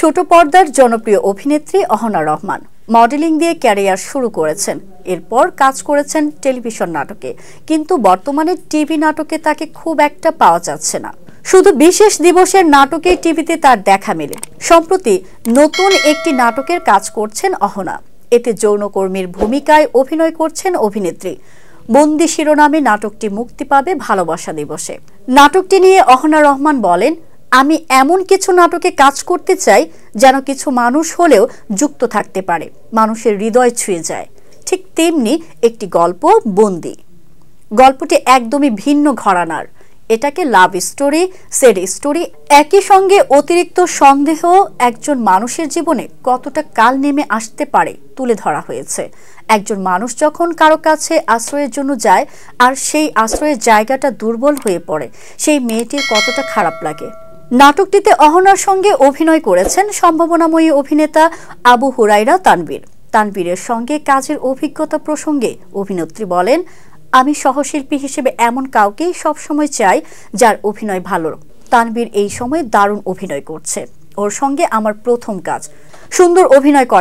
ছোট পর্দার জনপ্রিয় অভিনেত্রী অহনা রহমান মডেলিং দিয়ে ক্যারিয়ার শুরু করেছেন। এরপর কাজ করেছেন টেলিভিশন নাটকে, কিন্তু বর্তমানে টিভি নাটকে তাকে খুব একটা পাওয়া যাচ্ছে না। শুধু বিশেষ দিবসের নাটকে টিভিতে তার দেখা মেলে। সম্প্রতি নতুন একটি নাটকের কাজ করছেন অহনা। এতে যৌনকর্মীর ভূমিকায় অভিনয় করছেন অভিনেত্রী। বন্দি শিরোনামে নাটকটি মুক্তি পাবে ভালোবাসা দিবসে। নাটকটি নিয়ে অহনা রহমান বলেন, আমি এমন কিছু নাটকে কাজ করতে চাই যেন কিছু মানুষ হলেও যুক্ত থাকতে পারে, মানুষের হৃদয় ছুঁয়ে যায়। ঠিক তেমনি একটি গল্প বন্দি। গল্পটি একদমই ভিন্ন ঘরানার। এটাকে লাভ স্টোরি, সেড স্টোরি, একই সঙ্গে অতিরিক্ত সন্দেহ একজন মানুষের জীবনে কতটা কাল নেমে আসতে পারে তুলে ধরা হয়েছে। একজন মানুষ যখন কারো কাছে আশ্রয়ের জন্য যায় আর সেই আশ্রয়ের জায়গাটা দুর্বল হয়ে পড়ে, সেই মেয়েটির কতটা খারাপ লাগে। নাটকটিতে অহনার সঙ্গে অভিনয় করেছেন সম্ভাবনাময়ী অভিনেতা আবু হুরাইরা তানভীর। তানভীরের সঙ্গে কাজের অভিজ্ঞতা প্রসঙ্গে অভিনেত্রী বলেন, আমি সহশিল্পী হিসেবে এমন কাউকেই সবসময় চাই যার অভিনয় ভালো। তানভীর এই সময় দারুণ অভিনয় করছে। ওর সঙ্গে আমার প্রথম কাজ। সুন্দর অভিনয় করে।